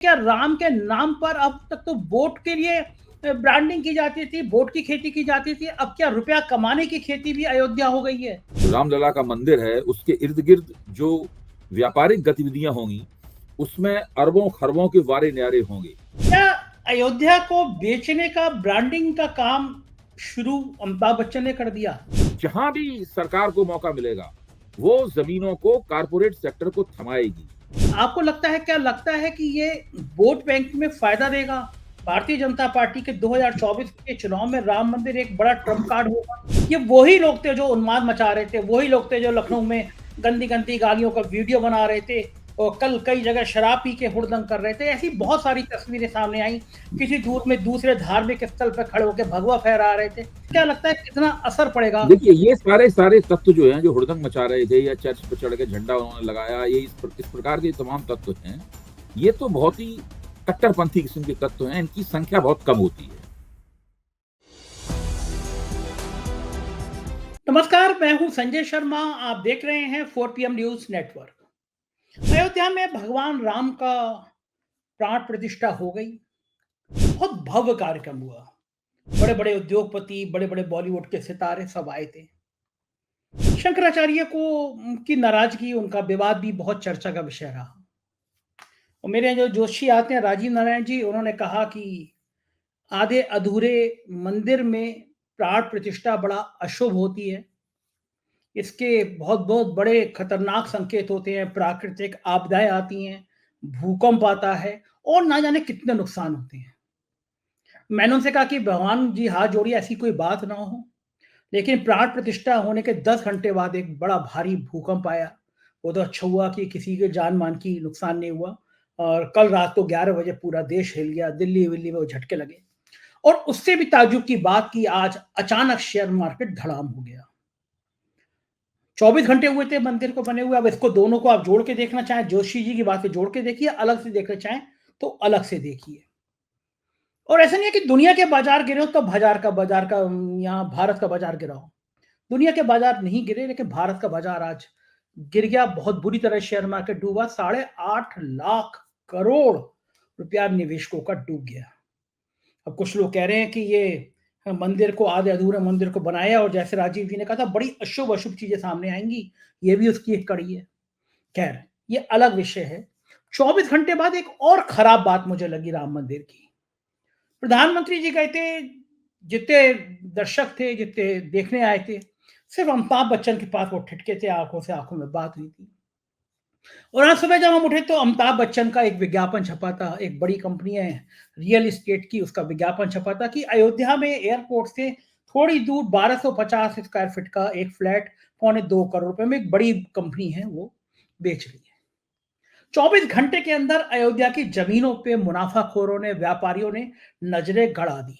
क्या राम के नाम पर अब तक तो वोट के लिए ब्रांडिंग की जाती थी, वोट की खेती की जाती थी, अब क्या रुपया कमाने की खेती भी अयोध्या हो गई है? रामलला का मंदिर है, उसके इर्द गिर्द जो व्यापारिक गतिविधियां होंगी उसमें अरबों खरबों के वारे न्यारे होंगे। क्या अयोध्या को बेचने का ब्रांडिंग का काम शुरू अमिताभ बच्चन ने कर दिया? जहां भी सरकार को मौका मिलेगा वो जमीनों को कारपोरेट सेक्टर को थमाएगी। आपको लगता है, क्या लगता है कि ये वोट बैंक में फायदा देगा? भारतीय जनता पार्टी के 2024 के चुनाव में राम मंदिर एक बड़ा ट्रम्प कार्ड होगा। ये वही लोग थे जो उन्माद मचा रहे थे, वही लोग थे जो लखनऊ में गंदी गंदी गालियों का वीडियो बना रहे थे और कल कई जगह शराब पी के हुड़दंग कर रहे थे। ऐसी बहुत सारी तस्वीरें सामने आई। किसी दूर में दूसरे धार्मिक स्थल पर खड़े होकर भगवा फहरा रहे थे। क्या लगता है कितना असर पड़ेगा? देखिए, ये सारे सारे तत्व जो हैं, जो हुड़दंग मचा रहे थे या चर्च पर चढ़ के झंडा उन्होंने लगाया, ये इस प्रकार के तमाम तत्व हैं, ये तो बहुत ही कट्टरपंथी किस्म के तत्व हैं। इनकी संख्या बहुत कम होती है। नमस्कार, मैं हूं संजय शर्मा। आप देख रहे हैं 4 PM न्यूज नेटवर्क। अयोध्या में भगवान राम का प्राण प्रतिष्ठा हो गई। बहुत भव्य कार्यक्रम हुआ। बड़े बड़े उद्योगपति, बड़े बड़े बॉलीवुड के सितारे सब आए थे। शंकराचार्य को की नाराजगी, उनका विवाद भी बहुत चर्चा का विषय रहा। और मेरे जो जोशी आते हैं, राजीव नारायण जी, उन्होंने कहा कि आधे अधूरे मंदिर में प्राण प्रतिष्ठा बड़ा अशुभ होती है। इसके बहुत बहुत बड़े खतरनाक संकेत होते हैं, प्राकृतिक आपदाएं आती हैं, भूकंप आता है और ना जाने कितने नुकसान होते हैं। मैंने उनसे कहा कि भगवान जी हाथ जोड़िए, ऐसी कोई बात ना हो। लेकिन प्राण प्रतिष्ठा होने के 10 घंटे बाद एक बड़ा भारी भूकंप आया। वो तो अच्छा हुआ कि किसी के जान मान की नुकसान नहीं हुआ। और कल रात को 11 बजे पूरा देश हिल गया, दिल्ली विल्ली में वो झटके लगे। और उससे भी ताज्जुब की बात की, आज अचानक शेयर मार्केट धड़ाम हो गया। 24 घंटे हुए थे मंदिर को बने हुए। अब इसको दोनों को आप जोड़ के देखना चाहें, जोशी जी की बातें जोड़ के देखिए, अलग से देखना चाहें तो अलग से देखिए। और ऐसा नहीं है कि दुनिया के बाजार गिरे हो तो बाजार का यहाँ भारत का बाजार गिरा हो। दुनिया के बाजार नहीं गिरे, लेकिन भारत का बाजार आज गिर गया। बहुत बुरी तरह शेयर मार्केट डूबा। 8.5 लाख करोड़ रुपया निवेशकों का डूब गया। अब कुछ लोग कह रहे हैं कि ये मंदिर को, आधे अधूरे मंदिर को बनाया, और जैसे राजीव जी ने कहा था, बड़ी अशुभ अशुभ चीजें सामने आएंगी। ये भी उसकी एक कड़ी है। खैर, ये अलग विषय है। 24 घंटे बाद एक और खराब बात मुझे लगी राम मंदिर की। प्रधानमंत्री जी गए थे, जितने दर्शक थे, जितने देखने आए थे, सिर्फ अमिताभ बच्चन के पास वो ठिठके थे, आंखों से आंखों में बात हुई थी। और आज सुबह जब हम उठे तो अमिताभ बच्चन का एक विज्ञापन छपा था। एक बड़ी कंपनी है रियल एस्टेट की, उसका विज्ञापन छपा था कि अयोध्या में एयरपोर्ट से थोड़ी दूर 1250 स्क्वायर फीट का एक फ्लैट 2.25 करोड़ रुपए में एक बड़ी कंपनी है वो बेच रही है। 24 घंटे के अंदर अयोध्या की जमीनों पे मुनाफाखोरों ने, व्यापारियों ने नजरें गड़ा दी।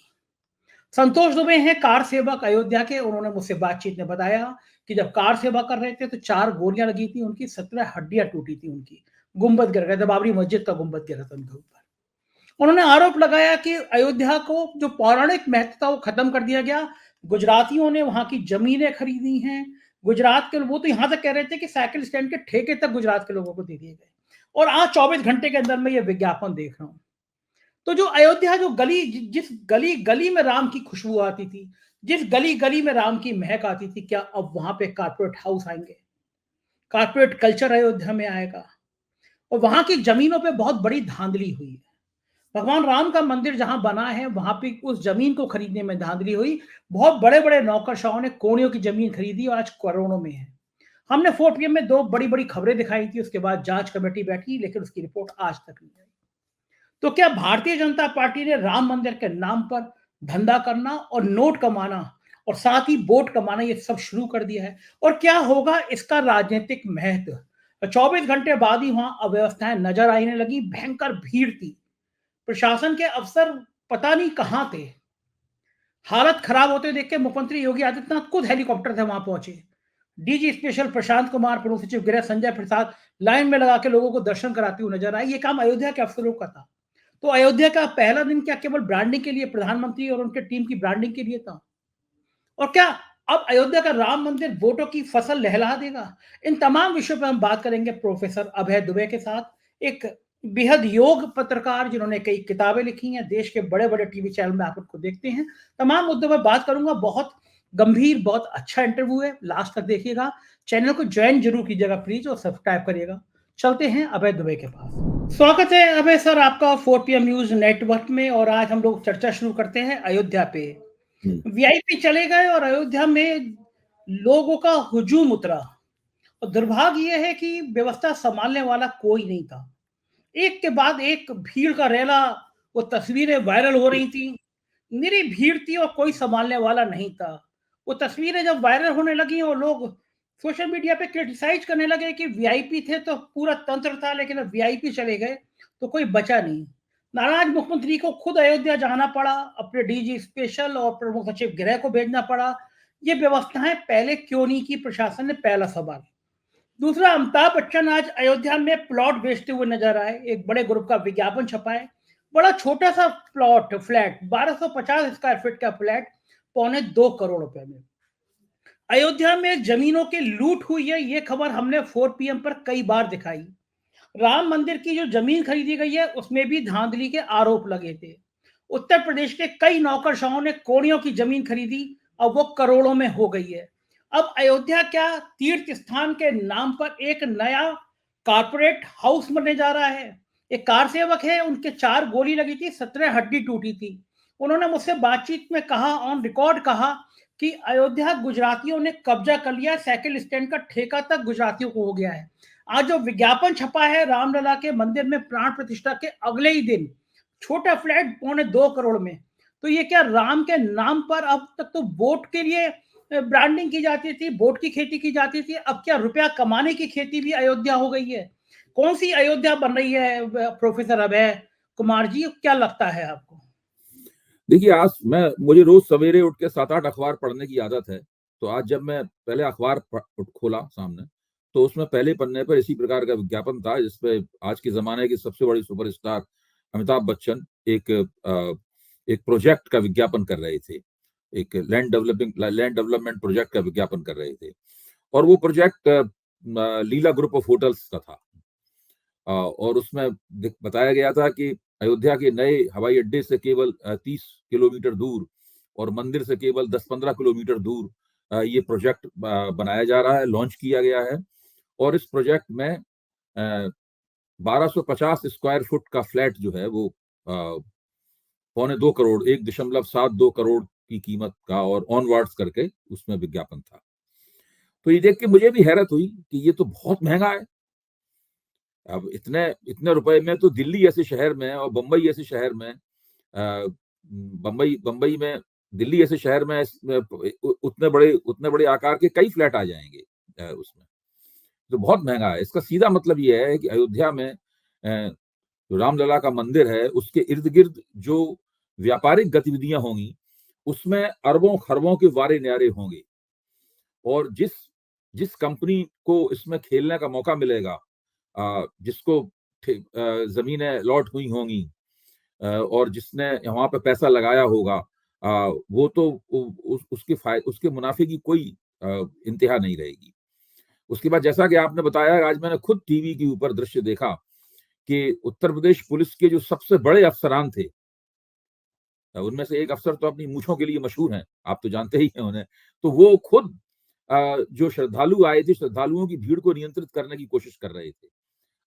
संतोष दुबे हैं कार सेवक अयोध्या के। उन्होंने मुझसे बातचीत में बताया कि जब कार सेवा कर रहे थे तो 4 गोलियां लगी थी उनकी, 17 हड्डियां टूटी थी उनकी, गुंबद गिर गया था, बाबरी मस्जिद का गुंबद गिरा था उनके ऊपर। उन्होंने आरोप लगाया कि अयोध्या को जो पौराणिक महत्व था वो खत्म कर दिया गया। गुजरातियों ने वहां की जमीनें खरीदी हैं। गुजरात के, वो तो यहां तक कह रहे थे कि साइकिल स्टैंड के ठेके तक गुजरात के लोगों को दे दिए गए। और आज 24 घंटे के अंदर मैं ये विज्ञापन देख रहा हूं। तो जो अयोध्या, जो गली, जिस गली गली में राम की खुशबू आती थी, जिस गली गली में राम की महक आती थी, क्या अब वहां पे कारपोरेट हाउस आएंगे? कारपोरेट कल्चर अयोध्या में आएगा। और वहां की जमीनों पे बहुत बड़ी धांधली हुई है। भगवान राम का मंदिर जहां बना है वहां पे उस जमीन को खरीदने में धांधली हुई। बहुत बड़े बड़े नौकरशाहों ने कोड़ियों की जमीन खरीदी और आज करोड़ों में है। हमने 4 PM में 2 बड़ी बड़ी खबरें दिखाई थी, उसके बाद जांच कमेटी बैठी, लेकिन उसकी रिपोर्ट आज तक नहीं आई। तो क्या भारतीय जनता पार्टी ने राम मंदिर के नाम पर धंधा करना और नोट कमाना और साथ ही वोट कमाना, ये सब शुरू कर दिया है? और क्या होगा इसका राजनीतिक महत्व? 24 घंटे बाद ही वहां अव्यवस्थाएं नजर आने लगी। भयंकर भीड़ थी। प्रशासन के अफसर पता नहीं कहां थे। हालत खराब होते देख के मुख्यमंत्री योगी आदित्यनाथ खुद हेलीकॉप्टर से वहां पहुंचे। डीजी स्पेशल प्रशांत कुमार, प्रमुख सचिव गृह संजय प्रसाद लाइन में लगा के लोगों को दर्शन कराते हुए नजर आए। ये काम अयोध्या के अफसरों का था। तो अयोध्या का पहला दिन क्या केवल ब्रांडिंग के लिए, प्रधानमंत्री और उनके टीम की ब्रांडिंग के लिए था? और क्या अब अयोध्या का राम मंदिर वोटों की फसल लहला देगा? इन तमाम विषयों पर हम बात करेंगे प्रोफेसर अभय दुबे के साथ, एक बेहद योग पत्रकार जिन्होंने कई किताबें लिखी हैं, देश के बड़े-बड़े टीवी चैनल में आप उनको देखते हैं। तमाम मुद्दों पर बात करूँगा, बहुत गंभीर, बहुत अच्छा इंटरव्यू है, लास्ट तक देखिएगा। चैनल को जॉइन ज़रूर कीजिएगा प्लीज़ और सब्सक्राइब करिएगा। चलते हैं अभय दुबे के पास। स्वागत है अभय सर आपका 4 पीएम न्यूज़ नेटवर्क में और आज हम लोग चर्चा शुरू करते हैं अयोध्या पे। वीआईपी चले गए और अयोध्या में लोगों का हुजूम उतरा और दुर्भाग्य ये है कि व्यवस्था सँभालने वाला कोई नहीं था। एक के बाद एक भीड़ का रेला, वो तस्वीरें वायरल हो रही थी। निरी भीड़ थी और कोई सँभालने वाला नहीं था। वो तस्वीरें जब वायरल होने लगी और लोग सोशल मीडिया पे क्रिटिसाइज़ करने लगे कि वीआईपी थे तो पूरा तंत्र था, लेकिन अब वीआईपी चले गए तो कोई बचा नहीं। नाराज़ मुख्यमंत्री को खुद अयोध्या जाना पड़ा, अपने डीजी स्पेशल और प्रमुख सचिव गृह को भेजना पड़ा। ये व्यवस्थाएँ पहले क्यों नहीं की प्रशासन ने, पहला सवाल। दूसरा, अमिताभ बच्चन आज अयोध्या में प्लॉट बेचते हुए नजर आए। एक बड़े ग्रुप का विज्ञापन छपा है। बड़ा छोटा सा प्लॉट, फ्लैट 1250 स्क्वायर फीट का फ्लैट, पौने 2 करोड़ रुपए में। अयोध्या में जमीनों की लूट हुई है, ये खबर हमने 4 पीएम पर कई बार दिखाई। राम मंदिर की जो जमीन खरीदी गई है उसमें भी धांधली के आरोप लगे थे। उत्तर प्रदेश के कई नौकरशाहों ने कोड़ियों की जमीन खरीदी, अब वो करोड़ों में हो गई है। अब अयोध्या क्या तीर्थ स्थान के नाम पर एक नया कारपोरेट हाउस बनने जा रहा है। एक कार सेवक है, उनके 4 गोली लगी थी, 17 हड्डी टूटी थी। उन्होंने मुझसे बातचीत में कहा, ऑन रिकॉर्ड कहा कि अयोध्या गुजरातियों ने कब्जा कर लिया, साइकिल स्टैंड का ठेका तक गुजरातियों को हो गया है। आज जो विज्ञापन छपा है रामलला के मंदिर में प्राण प्रतिष्ठा के अगले ही दिन, छोटा फ्लैट पौने 2 करोड़ में। तो ये क्या राम के नाम पर, अब तक तो वोट के लिए ब्रांडिंग की जाती थी, वोट की खेती की जाती थी, अब क्या रुपया कमाने की खेती भी अयोध्या हो गई है? कौन सी अयोध्या बन रही है प्रोफेसर अभय कुमार जी, क्या लगता है आपको? देखिए, आज मुझे रोज सवेरे उठ के 7-8 अखबार पढ़ने की आदत है। तो आज जब मैं पहले अखबार खोला सामने, तो उसमें पहले पन्ने पर इसी प्रकार का विज्ञापन था, जिसपे आज के ज़माने की सबसे बड़ी सुपरस्टार अमिताभ बच्चन एक प्रोजेक्ट का विज्ञापन कर रहे थे। एक लैंड डेवलपमेंट प्रोजेक्ट का विज्ञापन कर रहे थे और वो project Leela group of hotels का था। और उसमें बताया गया था कि अयोध्या के नए हवाई अड्डे से केवल 30 किलोमीटर दूर और मंदिर से केवल 10-15 किलोमीटर दूर ये प्रोजेक्ट बनाया जा रहा है, लॉन्च किया गया है। और इस प्रोजेक्ट में 1250 स्क्वायर फुट का फ्लैट जो है वो पौने 2 करोड़, 1.72 करोड़ की कीमत का और ऑनवर्ड्स करके उसमें विज्ञापन था। तो ये देख के मुझे भी हैरत हुई कि ये तो बहुत महंगा है। अब इतने इतने रुपए में तो दिल्ली जैसे शहर में और बम्बई जैसे शहर में बम्बई में दिल्ली जैसे शहर में उतने बड़े आकार के कई फ्लैट आ जाएंगे उसमें। तो बहुत महंगा है। इसका सीधा मतलब ये है कि अयोध्या में जो रामलला का मंदिर है उसके इर्द गिर्द जो व्यापारिक गतिविधियां होंगी उसमें अरबों खरबों के वारे न्यारे होंगे। और जिस जिस कंपनी को इसमें खेलने का मौका मिलेगा, जिसको जमीनें अलॉट हुई होंगी और जिसने वहां पे पैसा लगाया होगा, वो तो उसके मुनाफे की कोई इंतहा नहीं रहेगी। उसके बाद जैसा कि आपने बताया, आज मैंने खुद टीवी के ऊपर दृश्य देखा कि उत्तर प्रदेश पुलिस के जो सबसे बड़े अफसरान थे, उनमें से एक अफसर तो अपनी मूछों के लिए मशहूर हैं, आप तो जानते ही हैं उन्हें। तो वो खुद जो श्रद्धालु आए थे, श्रद्धालुओं की भीड़ को नियंत्रित करने की कोशिश कर रहे थे।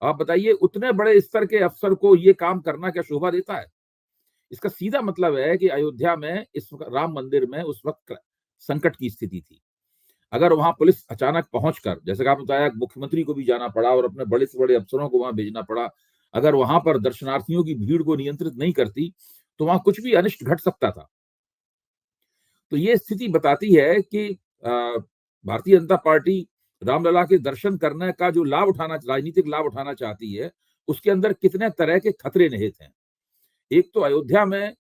आप बताइए, उतने बड़े स्तर के अफसर को ये काम करना क्या शोभा देता है? इसका सीधा मतलब है कि अयोध्या में इस वक्त राम मंदिर में उस वक्त संकट की स्थिति थी। अगर वहां पुलिस अचानक पहुंचकर, जैसे कि आपने बताया, मुख्यमंत्री को भी जाना पड़ा और अपने बड़े से बड़े अफसरों को वहां भेजना पड़ा, अगर वहां पर दर्शनार्थियों की भीड़ को नियंत्रित नहीं करती तो वहां कुछ भी अनिष्ट घट सकता था। तो ये स्थिति बताती है कि भारतीय जनता पार्टी रामलला के दर्शन करने का जो राजनीतिक लाभ उठाना चाहती है, उसके अंदर कितने तरह के खतरे निहित हैं। एक तो अयोध्या में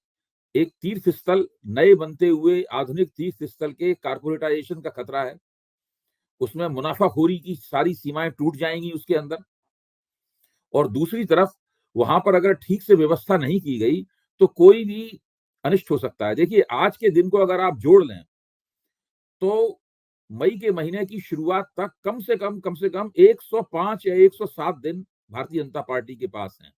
एक तीर्थ स्थल, नए बनते हुए आधुनिक तीर्थ स्थल के कारपोरेटाइजेशन का खतरा है। उसमें मुनाफाखोरी की सारी सीमाएं टूट जाएंगी उसके अंदर। और दूसरी तरफ वहां पर अगर ठीक से व्यवस्था नहीं की गई तो कोई भी अनिष्ट हो सकता है। देखिए, आज के दिन को अगर आप जोड़ लें तो मई के महीने की शुरुआत तक कम से कम 105 या 107 दिन भारतीय जनता पार्टी के पास हैं।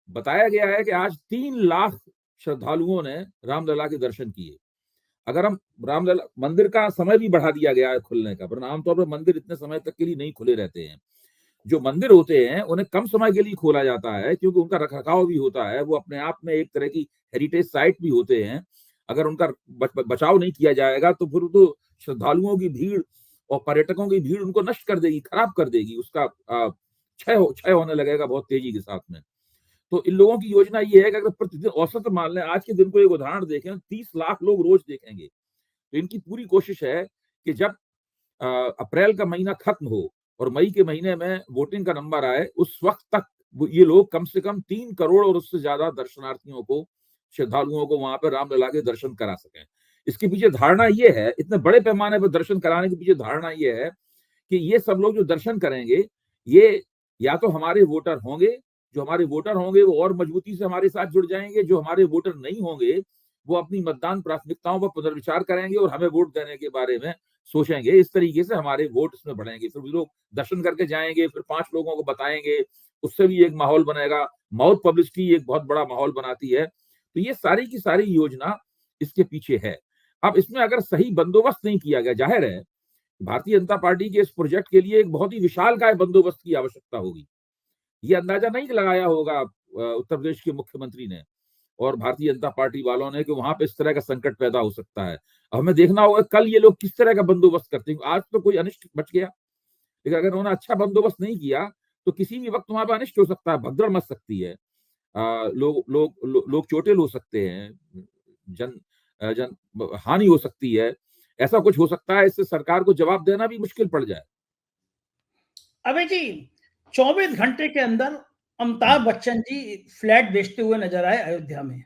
बताया गया है कि आज 3 लाख श्रद्धालुओं ने रामलला के दर्शन किए। अगर हम रामलला मंदिर का समय भी बढ़ा दिया गया है खुलने का, वरना आमतौर पर मंदिर इतने समय तक के लिए नहीं खुले रहते हैं। जो मंदिर होते हैं उन्हें कम समय के लिए खोला जाता है क्योंकि उनका रखरखाव भी होता है, वो अपने आप में एक तरह की हेरिटेज साइट भी होते हैं। अगर उनका बचाव नहीं किया जाएगा तो फिर तो श्रद्धालुओं की भीड़ और पर्यटकों की भीड़ उनको नष्ट कर देगी, खराब कर देगी, उसका क्षय होने लगेगा बहुत तेजी के साथ में। तो इन लोगों की योजना ये है कि अगर प्रतिदिन औसत मान लें, आज के दिन को एक उदाहरण देखें, 30 लाख लोग रोज देखेंगे। तो इनकी पूरी कोशिश है कि जब अप्रैल का महीना खत्म हो और मई के महीने में वोटिंग का नंबर आए, उस वक्त तक ये लोग कम से कम 3 करोड़ और उससे ज्यादा दर्शनार्थियों को, श्रद्धालुओं को वहां पर रामलला के दर्शन करा सकें। इसके पीछे धारणा ये है, इतने बड़े पैमाने पर दर्शन कराने के पीछे धारणा ये है कि ये सब लोग जो दर्शन करेंगे, ये या तो हमारे वोटर होंगे, जो हमारे वोटर होंगे वो और मजबूती से हमारे साथ जुड़ जाएंगे, जो हमारे वोटर नहीं होंगे वो अपनी मतदान प्राथमिकताओं पर पुनर्विचार करेंगे और हमें वोट देने के बारे में सोचेंगे। इस तरीके से हमारे वोट इसमें बढ़ेंगे। फिर लोग दर्शन करके जाएंगे, फिर 5 लोगों को बताएंगे, उससे भी एक माहौल बनेगा। माउथ पब्लिसिटी एक बहुत बड़ा माहौल बनाती है। तो ये सारी की सारी योजना इसके पीछे है। अब इसमें अगर सही बंदोबस्त नहीं किया गया, जाहिर है भारतीय जनता पार्टी के इस प्रोजेक्ट के लिए एक बहुत ही विशालकाय बंदोबस्त की आवश्यकता होगी। ये अंदाजा नहीं लगाया होगा उत्तर प्रदेश के मुख्यमंत्री ने और भारतीय जनता पार्टी वालों ने कि वहां पे इस तरह का संकट पैदा हो सकता है। अब हमें देखना होगा कल ये लोग किस तरह का बंदोबस्त करते हैं। आज तो कोई अनिष्ट बच गया, लेकिन अगर उन्होंने अच्छा बंदोबस्त नहीं किया तो किसी भी वक्त वहां पर अनिष्ट हो सकता है, भगदड़ मच सकती है, लोग चोटिल हो सकते हैं, जन जन हानि हो सकती है, ऐसा कुछ हो सकता है। इससे सरकार को जवाब देना भी मुश्किल पड़ जाए। अबे जी, 24 घंटे के अंदर अमिताभ बच्चन जी फ्लैट बेचते हुए नजर आए अयोध्या में।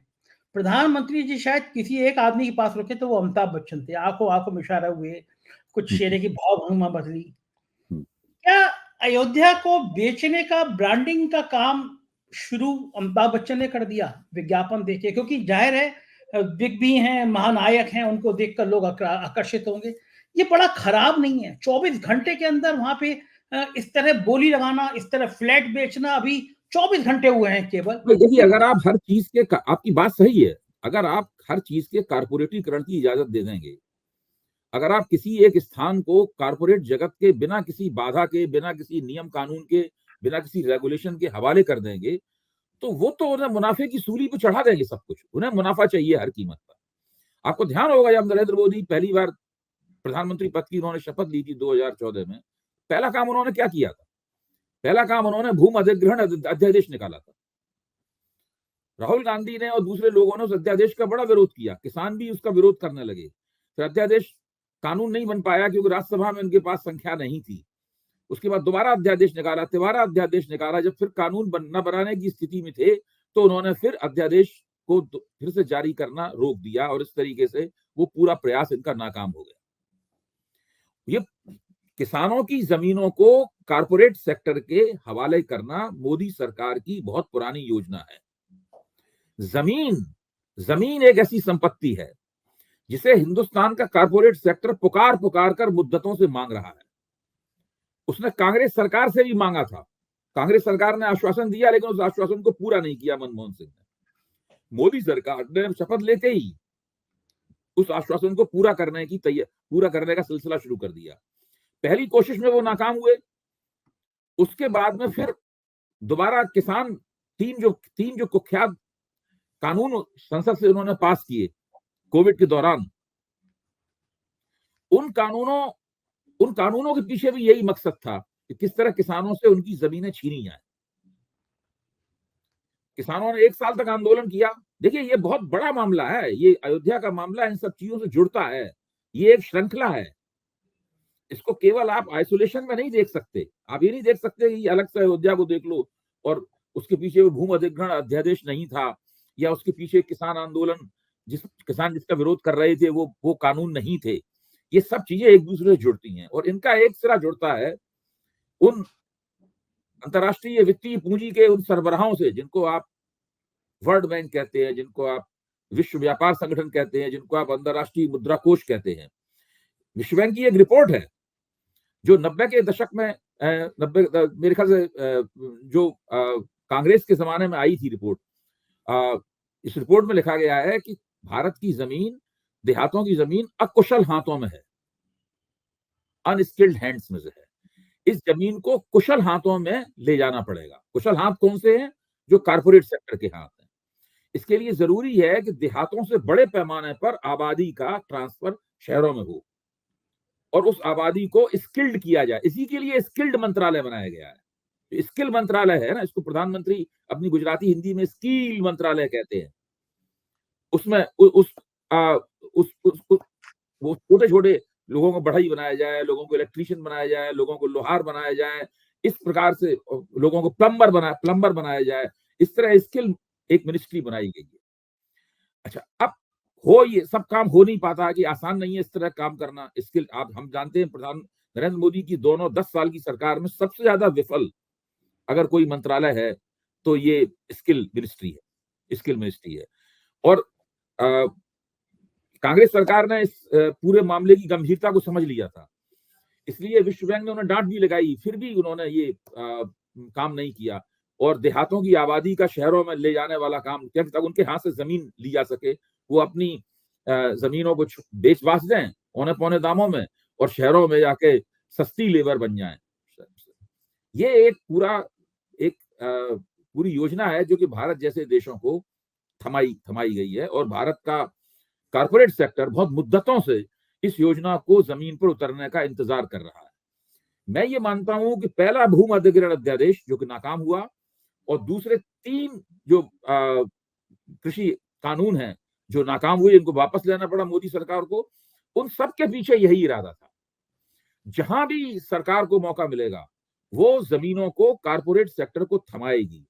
प्रधानमंत्री जी शायद किसी एक आदमी के पास रुके तो वो अमिताभ बच्चन थे। आंखों आंखों में इशारा हुए, कुछ चेहरे की भावभंगिमा बदली। क्या अयोध्या को बेचने का, ब्रांडिंग का काम शुरू अमिताभ बच्चन ने कर दिया विज्ञापन देके? क्योंकि जाहिर है बिग बी हैं, महानायक हैं, उनको देखकर लोग आकर्षित होंगे। ये बड़ा खराब नहीं है 24 घंटे के अंदर वहां पे इस तरह बोली लगाना, इस तरह फ्लैट बेचना? अभी 24 घंटे हुए हैं केवल। देखिए, अगर आप हर चीज के, आपकी बात सही है, अगर आप हर चीज के कारपोरेटीकरण की इजाजत दे देंगे, अगर आप किसी एक स्थान को कारपोरेट जगत के बिना किसी बाधा के, बिना किसी नियम कानून के, बिना किसी रेगुलेशन के हवाले कर देंगे, तो वो तो उन्हें मुनाफे की सूली पे चढ़ा देंगे सब कुछ। उन्हें मुनाफा चाहिए हर कीमत पर। आपको ध्यान होगा जब नरेंद्र मोदी पहली बार प्रधानमंत्री पद की उन्होंने शपथ ली थी 2014 में, पहला काम उन्होंने क्या किया था? पहला काम उन्होंने भूमि अधिग्रहण अध्यादेश निकाला था। राहुल गांधी ने और दूसरे लोगों ने उस अध्यादेश का बड़ा विरोध किया, किसान भी उसका विरोध करने लगे। फिर अध्यादेश कानून नहीं बन पाया क्योंकि राज्यसभा में उनके पास संख्या नहीं थी। उसके बाद दोबारा अध्यादेश निकाला, तिबारा अध्यादेश निकाला। जब फिर कानून न बनाने की स्थिति में थे तो उन्होंने फिर अध्यादेश को फिर से जारी करना रोक दिया और इस तरीके से वो पूरा प्रयास इनका नाकाम हो गया। ये किसानों की जमीनों को कारपोरेट सेक्टर के हवाले करना मोदी सरकार की बहुत पुरानी योजना है। जमीन एक ऐसी संपत्ति है जिसे हिंदुस्तान का कारपोरेट सेक्टर पुकार पुकार कर मुद्दतों से मांग रहा है। उसने कांग्रेस सरकार से भी मांगा था, कांग्रेस सरकार ने आश्वासन दिया लेकिन उस आश्वासन को पूरा नहीं किया मनमोहन सिंह ने। मोदी सरकार ने शपथ लेते ही उस आश्वासन को पूरा करने का सिलसिला शुरू कर दिया। पहली कोशिश में वो नाकाम हुए, उसके बाद में फिर दोबारा किसान तीन जो कुख्यात कानून संसद से उन्होंने पास किए कोविड के दौरान, उन कानूनों के पीछे भी यही मकसद था कि किस तरह किसानों से उनकी जमीनें छीनी जाए। किसानों ने 1 साल तक आंदोलन किया। देखिए, ये बहुत बड़ा मामला है, ये अयोध्या का मामला इन सब चीजों से जुड़ता है, ये एक श्रृंखला है। इसको केवल आप आइसोलेशन में नहीं देख सकते। आप ये नहीं देख सकते कि अलग से अयोध्या को देख लो और उसके पीछे वो भूमि अधिग्रहण अध्यादेश नहीं था, या उसके पीछे किसान आंदोलन, जिसका विरोध कर रहे थे वो कानून नहीं थे। ये सब चीजें एक दूसरे से जुड़ती हैं और इनका एक सिरा जुड़ता है उन अंतर्राष्ट्रीय वित्तीय पूंजी के उन सरबराहों से, जिनको आप वर्ल्ड बैंक कहते हैं, जिनको आप विश्व व्यापार संगठन कहते हैं, जिनको आप अंतर्राष्ट्रीय मुद्रा कोष कहते हैं। विश्व बैंक की एक रिपोर्ट है जो 90 के दशक में मेरे ख्याल से जो कांग्रेस के जमाने में आई थी रिपोर्ट। इस रिपोर्ट में लिखा गया है कि भारत की जमीन, देहातों की जमीन अकुशल हाथों में है, अनस्किल्ड हैंड्स में से है। इस जमीन को कुशल हाथों में ले जाना पड़ेगा। कुशल हाथ कौन से हैं? जो कारपोरेट सेक्टर के हाथ हैं। इसके लिए जरूरी है कि देहातों से बड़े पैमाने पर आबादी का ट्रांसफर शहरों में हो और उस आबादी को स्किल्ड किया जाए। इसी के लिए स्किल्ड मंत्रालय बनाया गया है। स्किल मंत्रालय है ना, इसको प्रधानमंत्री अपनी गुजराती हिंदी में स्किल मंत्रालय कहते हैं। उसमें उस वो छोटे-छोटे लोगों को बढ़ई बनाया जाए, लोगों को इलेक्ट्रीशियन बनाया जाए, लोगों को लोहार बनाया जाए, इस प्रकार से लोगों को प्लम्बर बनाया जाए। इस तरह स्किल एक मिनिस्ट्री बनाई गई है। अच्छा, अब ये सब काम हो नहीं पाता है कि आसान नहीं है इस तरह काम करना। स्किल आप हम जानते हैं, प्रधान नरेंद्र मोदी की दोनों 10 साल की सरकार में सबसे ज्यादा विफल अगर कोई मंत्रालय है तो ये स्किल मिनिस्ट्री है, स्किल मिनिस्ट्री है। और कांग्रेस सरकार ने इस पूरे मामले की गंभीरता को समझ लिया था, इसलिए विश्व बैंक ने उन्हें डांट भी लगाई, फिर भी उन्होंने ये काम नहीं किया और देहातों की आबादी का शहरों में ले जाने वाला काम, जब तक उनके हाथ से जमीन ली जा सके, वो अपनी जमीनों को बेच बाच दें औने पौने दामों में और शहरों में जाके सस्ती लेबर बन जाए। ये एक पूरी योजना है जो कि भारत जैसे देशों को थमाई गई है और भारत का कारपोरेट सेक्टर बहुत मुद्दतों से इस योजना को जमीन पर उतरने का इंतजार कर रहा है। मैं ये मानता हूं कि पहला भूमि अधिग्रहण अध्यादेश जो कि नाकाम हुआ और दूसरे 3 जो कृषि कानून हैं जो नाकाम हुए, इनको वापस लेना पड़ा मोदी सरकार को, उन सब के पीछे यही इरादा था। जहां भी सरकार को मौका मिलेगा वो जमीनों को कारपोरेट सेक्टर को थमाएगी,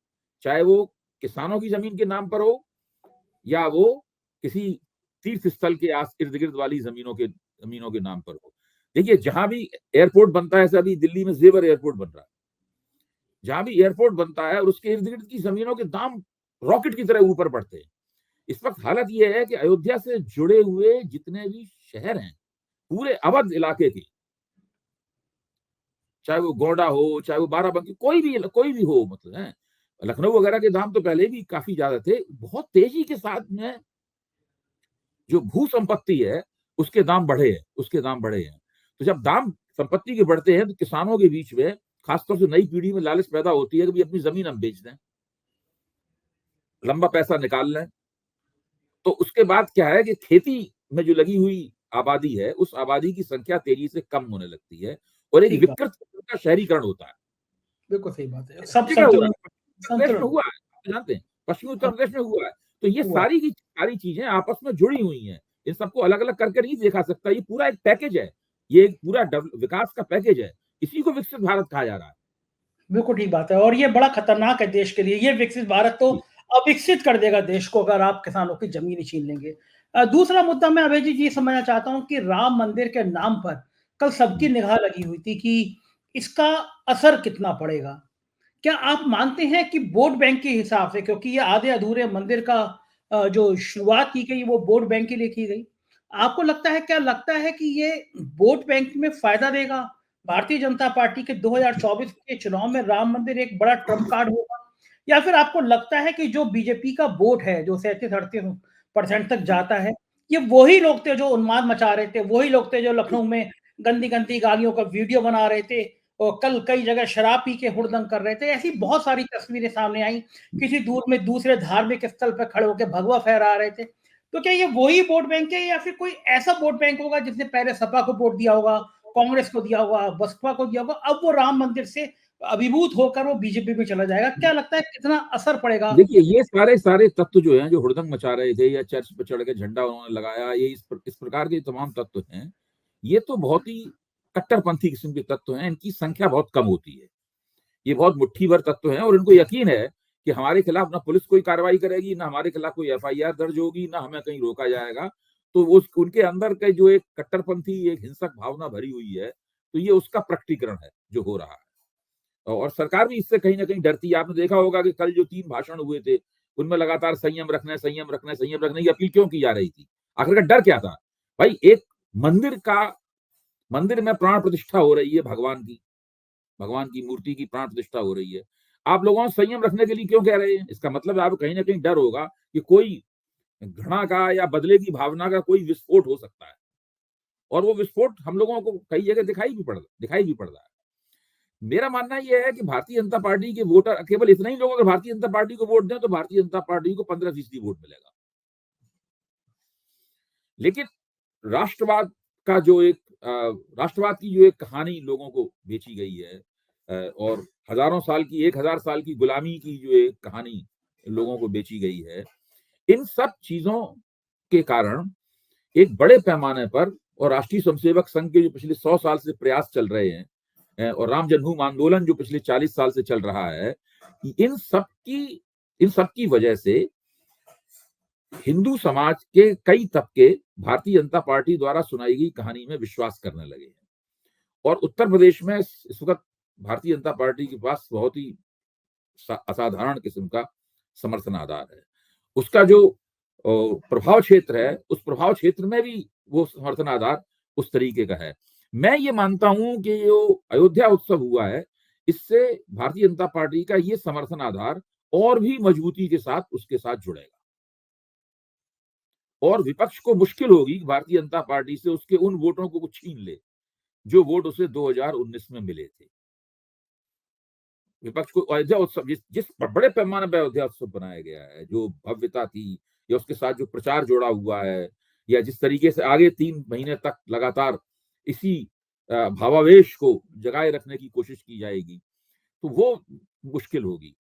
चाहे वो किसानों की जमीन के नाम पर हो या वो किसी तीर्थ स्थल के आस इर्द गिर्द वाली जमीनों के नाम पर हो। देखिए, जहां भी एयरपोर्ट बनता है, जैसे अभी दिल्ली में जेवर एयरपोर्ट बन रहा है, जहां भी एयरपोर्ट बनता है और उसके इर्द गिर्द की जमीनों के दाम रॉकेट की तरह ऊपर बढ़ते हैं। इस वक्त हालत यह है कि अयोध्या से जुड़े हुए जितने भी शहर हैं, पूरे अवध इलाके के, चाहे वो गोंडा हो, चाहे वो बाराबंकी, कोई भी हो, मतलब है, लखनऊ वगैरह के दाम तो पहले भी काफी ज्यादा थे। बहुत तेजी के साथ में जो भू संपत्ति है उसके दाम बढ़े हैं। तो जब दाम संपत्ति के बढ़ते हैं तो किसानों के बीच में, खासतौर से नई पीढ़ी में, लालच पैदा होती है कि अपनी जमीन हम बेच दें, लंबा पैसा निकाल लें। तो उसके बाद क्या है कि खेती में जो लगी हुई आबादी है, उस आबादी की संख्या तेजी से कम होने लगती है और एक ठीक बात, विकृत किस्म का शहरीकरण होता है। बिल्कुल सही बात है। सब सब जगह हो रहा संतुलन है, उत्तर प्रदेश में संतुलन हुआ है, आप जानते हैं, पश्चिमी उत्तर हाँ, प्रदेश में हुआ है। तो ये हुआ है। सारी की सारी चीजें आपस में जुड़ी हुई हैं। इन सबको अलग-अलग करके नहीं देखा सकता। ये पूरा एक पैकेज है। ये एक पूरा विकास का पैकेज है। इसी को विकसित भारत कहा जा रहा है। बिल्कुल ठीक बात है और ये बड़ा खतरनाक है देश के लिए। ये विकसित भारत तो जी, अविकसित कर देगा देश को अगर आप किसानों की ज़मीन ही छीन लेंगे। दूसरा मुद्दा मैं अभय जी ये समझना चाहता हूँ कि राम मंदिर के नाम पर कल सबकी हुँ। निगाह लगी हुई थी कि इसका असर कितना पड़ेगा? क्या आप मानते हैं कि वोट बैंक के हिसाब से क्योंकि ये आधे-अधूरे मंदिर का जो शुरुआत की गई वो वोट बैंक के लिए की गई। आपको लगता है क्या लगता है कि ये वोट बैंक में फ़ायदा देगा? भारतीय जनता पार्टी के 2024 के चुनाव में राम मंदिर एक बड़ा ट्रम्प कार्ड होगा? या फिर आपको लगता है कि जो बीजेपी का वोट है, जो 37-38% तक जी। जाता है, ये वही लोग थे जो उन्माद मचा रहे थे, वही लोग थे जो जी। लखनऊ में गंदी-गंदी गालियों का वीडियो बना रहे थे और कल कई जगह शराब पी के हुड़दंग कर रहे थे। ऐसी बहुत सारी तस्वीरें सामने आई। किसी दूर में दूसरे धार्मिक स्थल पे खड़े होके भगवा फहरा रहे थे। तो क्या ये वही वोट बैंक है या फिर कोई ऐसा वोट बैंक होगा जिसने पहले सपा को वोट दिया होगा, कांग्रेस को दिया होगा, बसपा को दिया होगा, अब वो राम मंदिर से अभिभूत होकर वो बीजेपी में चला जाएगा? क्या लगता है कितना असर पड़ेगा? देखिए, ये सारे तत्व जो हैं, जो हुड़दंग मचा रहे थे या चर्च पे चढ़ के झंडा उन्होंने लगाया, ये इस प्रकार के तमाम तत्व हैं, ये तो बहुत ही कट्टरपंथी किस्म के तत्व हैं। इनकी संख्या बहुत कम होती है। ये बहुत मुट्ठी भर तत्व हैं और इनको यकीन है कि हमारे खिलाफ ना पुलिस कोई कार्रवाई करेगी, ना हमारे खिलाफ कोई एफआईआर दर्ज होगी, ना हमें कहीं रोका जाएगा। तो उनके अंदर के जो एक कट्टरपंथी, एक हिंसक भावना भरी हुई है, तो ये उसका प्रकटीकरण है जो हो रहा है। और सरकार भी इससे कहीं न कहीं डरती है। आपने देखा होगा कि कल जो 3 भाषण हुए थे, उनमें लगातार संयम रखने की अपील क्यों की जा रही थी? आखिर का डर क्या था? भाई, एक मंदिर में प्राण प्रतिष्ठा हो रही है भगवान की मूर्ति की प्राण प्रतिष्ठा हो रही है। आप लोगों को संयम रखने के लिए क्यों कह रहे हैं? इसका मतलब आपको कहीं ना कहीं डर होगा कि कोई घृणा का या बदले की भावना का कोई विस्फोट हो सकता है, और वो विस्फोट हम लोगों को कई जगह दिखाई भी पड़ रहा है। मेरा मानना यह है कि भारतीय जनता पार्टी के वोटर केवल इतना ही लोग अगर भारतीय जनता पार्टी को वोट दें तो भारतीय जनता पार्टी को 15% वोट मिलेगा। लेकिन राष्ट्रवाद का जो एक राष्ट्रवाद की जो एक कहानी लोगों को बेची गई है, और हजारों साल की 1000 साल की गुलामी की जो एक कहानी लोगों को बेची गई है, इन सब चीजों के कारण एक बड़े पैमाने पर, और राष्ट्रीय स्वयंसेवक संघ के जो पिछले 100 साल से प्रयास चल रहे हैं, और राम जन्मभूमि आंदोलन जो पिछले 40 साल से चल रहा है, इन सब की वजह से हिंदू समाज के कई तबके भारतीय जनता पार्टी द्वारा सुनाई गई कहानी में विश्वास करने लगे हैं। और उत्तर प्रदेश में इस वक्त भारतीय जनता पार्टी के पास बहुत ही असाधारण किस्म का समर्थन आधार है। उसका जो प्रभाव क्षेत्र है, उस प्रभाव क्षेत्र में भी वो समर्थन आधार उस तरीके का है। मैं ये मानता हूं कि जो अयोध्या उत्सव हुआ है, इससे भारतीय जनता पार्टी का ये समर्थन आधार और भी मजबूती के साथ उसके साथ जुड़ेगा, और विपक्ष को मुश्किल होगी कि भारतीय जनता पार्टी से उसके उन वोटों को छीन ले जो वोट उसे 2019 में मिले थे। विपक्ष को अयोध्या उत्सव, जिस बड़े पैमाने पर अयोध्या उत्सव बनाया गया है, जो भव्यता थी, या उसके साथ जो प्रचार जोड़ा हुआ है, या जिस तरीके से आगे 3 महीने तक लगातार इसी भावावेश को जगाए रखने की कोशिश की जाएगी, तो वो मुश्किल होगी।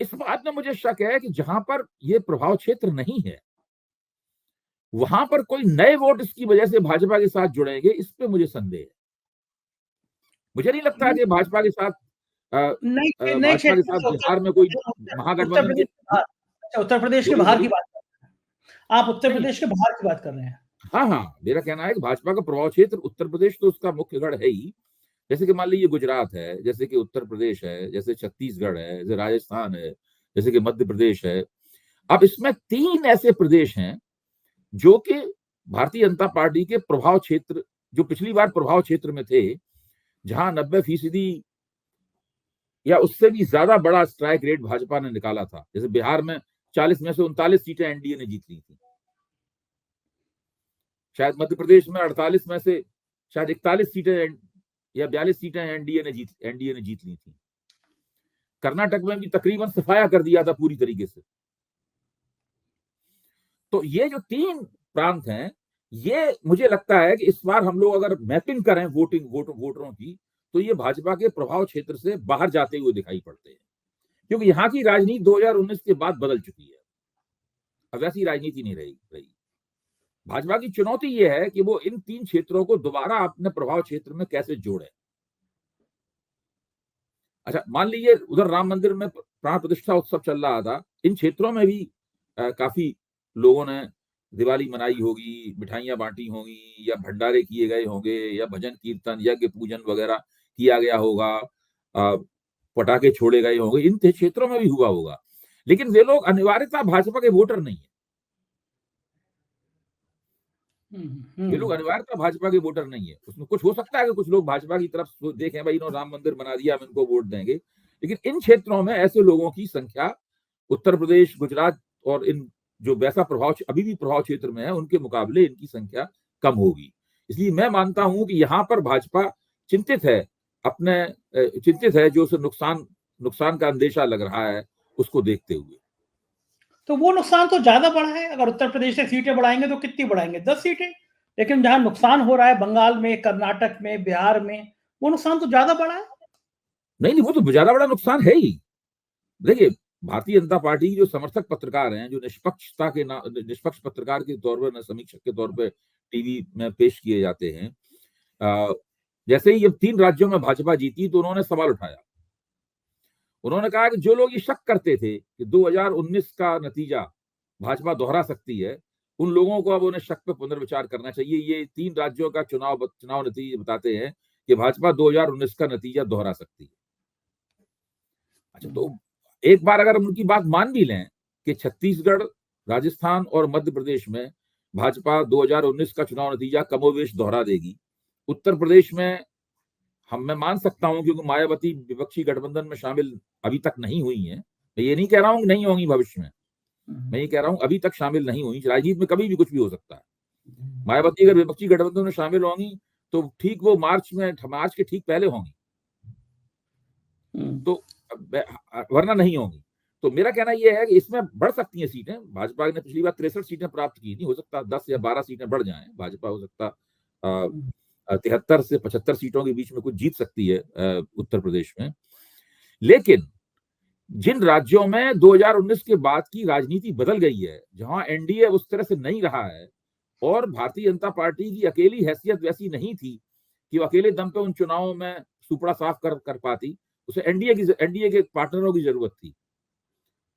इस बात में मुझे शक है कि जहां पर ये प्रभाव क्षेत्र नहीं है, वहां पर कोई नए वोट इसकी वजह से भाजपा के साथ जुड़ेंगे, इस पे मुझे संदेह है। मुझे नहीं लगता कि भाजपा के साथ नए भाजपा के क्षेत्र साथ बिहार में कोई महागठबंधन के उत्तर प्रदेश के बोलिए बाहर की बोलिए। बात कर रहे हैं आप, उत्तर नहीं, प्रदेश के बाहर की बात कर रहे हैं। हाँ हाँ, मेरा कहना है कि भाजपा का प्रभाव क्षेत्र उत्तर प्रदेश तो उसका मुख्य गढ़ है ही। जैसे कि मान लीजिए गुजरात है, जैसे कि उत्तर प्रदेश है, जैसे छत्तीसगढ़ है, जैसे राजस्थान है, जैसे कि मध्य प्रदेश है। अब इसमें 3 ऐसे प्रदेश हैं जो कि भारतीय जनता पार्टी के प्रभाव क्षेत्र, जो पिछली बार प्रभाव क्षेत्र में थे, जहां 90% या उससे भी ज्यादा बड़ा स्ट्राइक रेट भाजपा ने निकाला था। जैसे बिहार में 40 में से 39 सीटें एनडीए ने जीत ली थी, शायद मध्य प्रदेश में 48 में से शायद 41 सीटें या 42 सीटें एनडीए ने जीत ली थी। कर्नाटक में भी तकरीबन सफाया कर दिया था पूरी तरीके से। तो ये जो 3 प्रांत हैं, ये मुझे लगता है कि इस बार हम लोग अगर मैपिंग करें वोटरों की, तो ये भाजपा के प्रभाव क्षेत्र से बाहर जाते हुए दिखाई पड़ते हैं, क्योंकि यहाँ की राजनीति 2019 के बाद बदल चुकी है। अब वैसी राजनीति नहीं रही। भाजपा की चुनौती ये है कि वो इन 3 क्षेत्रों को दोबारा अपने प्रभाव क्षेत्र में कैसे जोड़े। अच्छा, मान लीजिए उधर राम मंदिर में प्राण प्रतिष्ठा उत्सव चल रहा था, इन क्षेत्रों में भी काफी लोगों ने दिवाली मनाई होगी, मिठाइयां बांटी होंगी, या भंडारे किए गए होंगे, या भजन कीर्तन, यज्ञ पूजन वगैरह किया गया होगा, पटाखे छोड़े गए होंगे, इन क्षेत्रों में भी हुआ होगा। लेकिन वे लोग अनिवार्यता भाजपा के वोटर नहीं है। ये लोग अनिवार्यता भाजपा के वोटर नहीं है। उसमें कुछ हो सकता है कि कुछ लोग भाजपा की तरफ देखें, भाई इन्होंने राम मंदिर बना दिया, हम इनको वोट देंगे, लेकिन इन क्षेत्रों में ऐसे लोगों की संख्या उत्तर प्रदेश, गुजरात और इन जो वैसा प्रभाव अभी भी प्रभाव क्षेत्र में है, उनके मुकाबले इनकी संख्या कम होगी। इसलिए मैं मानता हूं कि यहाँ पर भाजपा चिंतित है, जो उसे नुकसान का अंदेशा लग रहा है, उसको देखते हुए। तो वो नुकसान तो ज्यादा बड़ा है। अगर उत्तर प्रदेश से सीटें बढ़ाएंगे तो कितनी बढ़ाएंगे? 10 सीटें। लेकिन जहां नुकसान हो रहा है बंगाल में, कर्नाटक में, बिहार में, वो नुकसान तो ज्यादा बड़ा है। नहीं, वो तो ज्यादा बड़ा नुकसान है ही। देखिए, भारतीय जनता पार्टी जो समर्थक पत्रकार हैं, जो निष्पक्ष पत्रकार के तौर पर, समीक्षक के तौर पर टीवी में पेश किए जाते हैं, जैसे ही जब 3 राज्यों में भाजपा जीती तो उन्होंने सवाल उठाया। उन्होंने कहा कि जो लोग ये शक करते थे कि 2019 का नतीजा भाजपा दोहरा सकती है, उन लोगों को अब उन्हें शक पे पुनर्विचार करना चाहिए। ये 3 राज्यों का चुनाव नतीजे बताते हैं कि भाजपा 2019 का नतीजा दोहरा सकती है। अच्छा, तो एक बार अगर हम उनकी बात मान भी लें कि छत्तीसगढ़, राजस्थान और मध्य प्रदेश में भाजपा 2019 का चुनाव नतीजा कमोवेश दोहरा देगी, उत्तर प्रदेश में मैं मान सकता हूं क्योंकि मायावती विपक्षी गठबंधन में शामिल अभी तक नहीं हुई है। मैं ये नहीं कह रहा हूं कि नहीं होंगी भविष्य में, मैं ये कह रहा हूं अभी तक शामिल नहीं हुई। राजनीति में कभी भी कुछ भी हो सकता है। मायावती अगर विपक्षी गठबंधन में शामिल होंगी तो ठीक वो मार्च के ठीक पहले होंगी, तो वरना नहीं होंगी। तो मेरा कहना यह है कि इसमें बढ़ सकती हैं सीटें। भाजपा ने पिछली बार 63 सीटें प्राप्त की थी, हो सकता 10 या 12 सीटें बढ़ जाएं। भाजपा हो सकता 73 से 75 सीटों के बीच में कुछ जीत सकती है उत्तर प्रदेश में। लेकिन जिन राज्यों में 2019 के बाद की राजनीति बदल गई है, जहां एनडीए उस तरह से नहीं रहा है और भारतीय जनता पार्टी की अकेली हैसियत वैसी नहीं थी कि वो अकेले दम पे उन चुनावों में सुपड़ा साफ कर पाती, उसे एनडीए के पार्टनरों की जरूरत थी।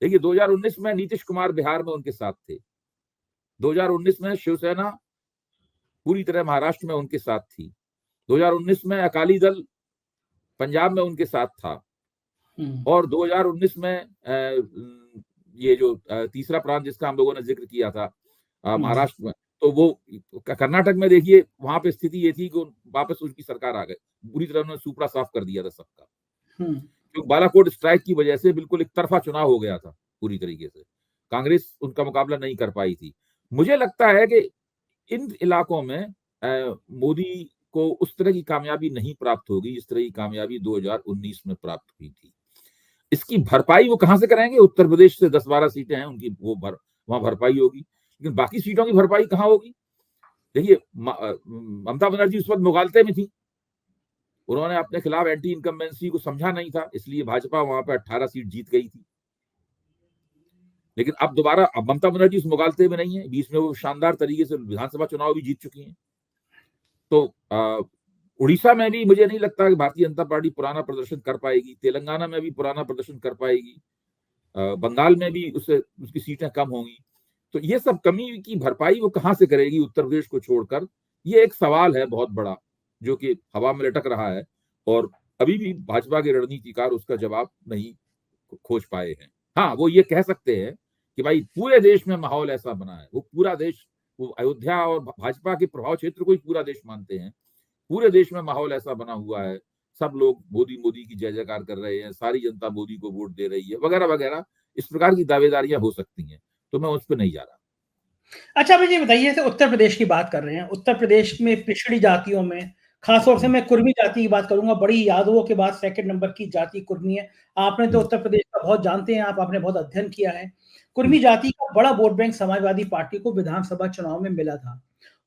देखिए 2019 में नीतीश कुमार बिहार में उनके साथ थे, 2019 में शिवसेना पूरी तरह महाराष्ट्र में उनके साथ थी, 2019 में अकाली दल पंजाब में उनके साथ था, और 2019 में ये जो तीसरा प्रांत जिसका हम लोगों ने जिक्र किया था महाराष्ट्र में, तो वो कर्नाटक में देखिए वहां पे स्थिति ये थी कि वापस उनकी सरकार आ गई, पूरी तरह उन्होंने सुपड़ा साफ कर दिया था सबका, क्योंकि बालाकोट स्ट्राइक की वजह से बिल्कुल एक तरफा चुनाव हो गया था पूरी तरीके से, कांग्रेस उनका मुकाबला नहीं कर पाई थी। मुझे लगता है कि इन इलाकों में मोदी को उस तरह की कामयाबी नहीं प्राप्त होगी जिस तरह की कामयाबी 2019 में प्राप्त हुई थी। इसकी भरपाई वो कहां से करेंगे? उत्तर प्रदेश से 10-12 सीटें हैं उनकी, वहां भरपाई होगी, लेकिन बाकी सीटों की भरपाई कहां होगी? देखिए ममता बनर्जी उस वक्त मुगालते में थी, उन्होंने अपने खिलाफ एंटी इनकम्बेंसी को समझा नहीं था, इसलिए भाजपा वहां पर 18 सीट जीत गई थी। लेकिन अब दोबारा ममता बनर्जी उस मुगालते में नहीं है, बीच में वो शानदार तरीके से विधानसभा चुनाव भी जीत चुकी हैं। तो उड़ीसा में भी मुझे नहीं लगता कि भारतीय जनता पार्टी पुराना प्रदर्शन कर पाएगी, तेलंगाना में भी पुराना प्रदर्शन कर पाएगी, बंगाल में भी उसकी सीटें कम होंगी। तो ये सब कमी की भरपाई वो कहां से करेगी उत्तर प्रदेश को छोड़कर? ये एक सवाल है बहुत बड़ा जो कि हवा में लटक रहा है, और अभी भी भाजपा के रणनीतिकार उसका जवाब नहीं खोज पाए हैं। हाँ, वो ये कह सकते हैं कि भाई पूरे देश में माहौल ऐसा बना है, वो पूरा देश, वो अयोध्या और भाजपा के प्रभाव क्षेत्र को ही पूरा देश मानते हैं, पूरे देश में माहौल ऐसा बना हुआ है, सब लोग मोदी मोदी की जय जयकार कर रहे हैं, सारी जनता मोदी को वोट दे रही है, वगैरह वगैरह, इस प्रकार की दावेदारियां हो सकती हैं, तो मैं उस पर नहीं जा रहा। अच्छा मुझे बताइए, तो उत्तर प्रदेश की बात कर रहे हैं, उत्तर प्रदेश में पिछड़ी जातियों में खासतौर से मैं कुर्मी जाति की बात करूंगा, बड़ी यादवों के बाद सेकंड नंबर की जाति कुर्मी है। आपने तो उत्तर प्रदेश का बहुत जानते हैं, आपने बहुत अध्ययन किया है। कुर्मी जाति का बड़ा वोट बैंक समाजवादी पार्टी को विधानसभा चुनाव में मिला था,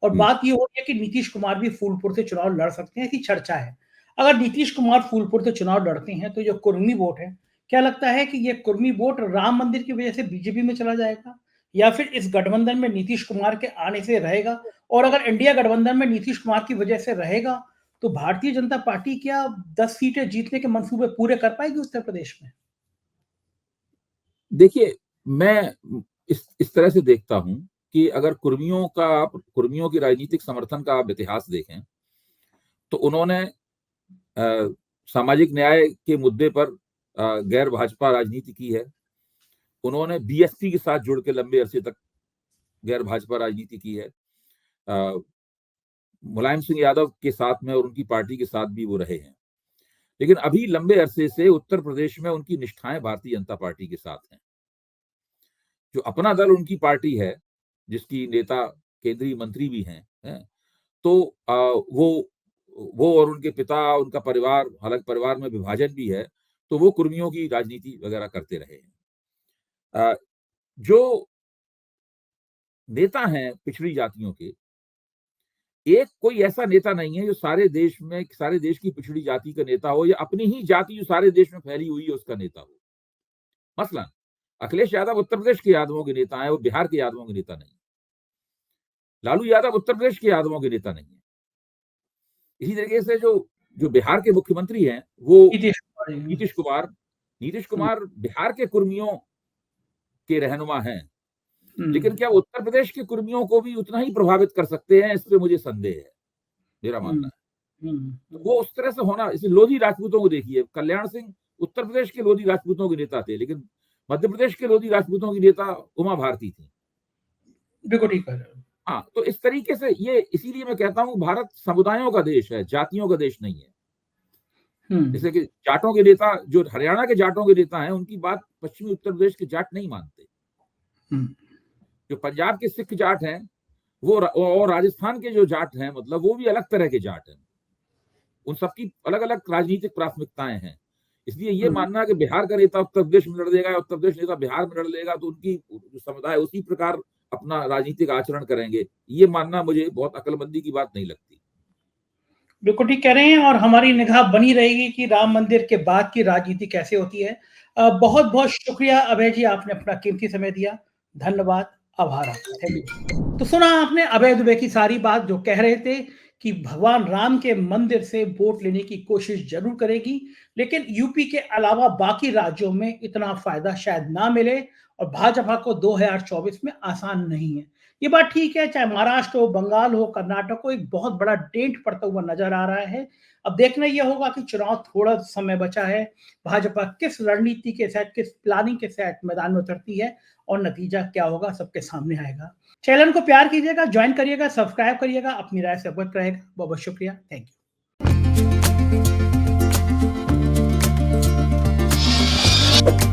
और बात ये हो रही है कि नीतीश कुमार भी फूलपुर से चुनाव लड़ सकते हैं, ऐसी चर्चा है। अगर नीतीश कुमार फूलपुर से चुनाव लड़ते हैं तो जो कुर्मी वोट है, क्या लगता है कि ये कुर्मी वोट राम मंदिर की वजह से बीजेपी में चला जाएगा, या फिर इस गठबंधन में नीतीश कुमार के आने से रहेगा? और अगर इंडिया गठबंधन में नीतीश कुमार की वजह से रहेगा तो भारतीय जनता पार्टी क्या 10 सीटें जीतने के मंसूबे पूरे कर पाएगी उत्तर प्रदेश में? देखिए, मैं इस तरह से देखता हूं कि अगर कुर्मियों की राजनीतिक समर्थन का आप इतिहास देखें तो उन्होंने सामाजिक न्याय के मुद्दे पर गैर भाजपा राजनीति की है, उन्होंने बीएसपी के साथ जुड़ के लंबे अरसे तक गैर भाजपा राजनीति की है, मुलायम सिंह यादव के साथ में और उनकी पार्टी के साथ भी वो रहे हैं, लेकिन अभी लंबे अरसे से उत्तर प्रदेश में उनकी निष्ठाएं भारतीय जनता पार्टी के साथ हैं। जो अपना दल उनकी पार्टी है, जिसकी नेता केंद्रीय मंत्री भी हैं, तो वो और उनके पिता, उनका परिवार, हालांकि परिवार में विभाजन भी है, तो वो कुर्मियों की राजनीति वगैरह करते रहे हैं। जो नेता हैं पिछड़ी जातियों के, एक कोई ऐसा नेता नहीं है जो सारे देश की पिछड़ी जाति का नेता हो, या अपनी ही जाति जो सारे देश में फैली हुई है उसका नेता हो। मसलन अखिलेश यादव उत्तर प्रदेश के यादवों के नेता है, वो बिहार के यादवों के नेता नहीं। लालू यादव उत्तर प्रदेश के यादवों के नेता नहीं है। इसी तरीके से जो बिहार के मुख्यमंत्री हैं वो नीतीश कुमार बिहार के कुर्मियों के रहनुमा हैं, लेकिन क्या उत्तर प्रदेश के कुर्मियों को भी उतना ही प्रभावित कर सकते हैं? इस पे मुझे संदेह है, मेरा मानना है। तो वो उस तरह से होना, इसे लोधी राजपूतों को देखिए, कल्याण सिंह उत्तर प्रदेश के लोधी राजपूतों के नेता थे, लेकिन मध्य प्रदेश के लोधी राजपूतों की नेता उमा भारती थी। बिल्कुल ठीक है। हाँ, तो इस तरीके से ये, इसीलिए मैं कहता हूं भारत समुदायों का देश है, जातियों का देश नहीं है। जैसे कि जाटों के नेता, जो हरियाणा के जाटों के नेता हैं, उनकी बात पश्चिमी उत्तर प्रदेश के जाट नहीं मानते। जो पंजाब के सिख जाट हैं वो और राजस्थान के जो जाट हैं, मतलब वो भी अलग तरह के जाट हैं। उन सबकी अलग अलग राजनीतिक प्राथमिकताएं हैं। इसलिए ये मानना कि बिहार का नेता उत्तर प्रदेश में लड़ देगा या उत्तर प्रदेश नेता बिहार में लड़ लेगा तो उनकी समुदाय उसी प्रकार अपना राजनीतिक आचरण करेंगे, ये मानना मुझे बहुत अक्लमंदी की बात नहीं लगती। बिल्कुल ठीक कह रहे हैं और हमारी निगाह बनी रहेगी कि राम मंदिर के बाद की राजनीति कैसे होती है। बहुत-बहुत शुक्रिया अभय जी, आपने अपना कीमती समय दिया। धन्यवाद, आभार आपका। Thank you. तो सुना आपने अभय दुबे की सारी बात, जो कह रहे थे कि भगवान राम के मंदिर से वोट लेने की कोशिश ज़रूर करेगी, लेकिन यूपी के अलावा बाकी राज्यों में इतना फ़ायदा शायद ना मिले और भाजपा को 2024 में आसान नहीं है। ये बात ठीक है, चाहे महाराष्ट्र हो, बंगाल हो, कर्नाटक हो, एक बहुत बड़ा डेंट पड़ता हुआ नज़र आ रहा है। अब देखना ये होगा कि चुनाव थोड़ा समय बचा है, भाजपा किस रणनीति के तहत, किस प्लानिंग के तहत मैदान में उतरती है और नतीजा क्या होगा सबके सामने आएगा। चैनल को प्यार कीजिएगा, जॉइन करिएगा, सब्सक्राइब करिएगा, अपनी राय से अवगत रहेगा। बहुत-बहुत शुक्रिया। Thank you.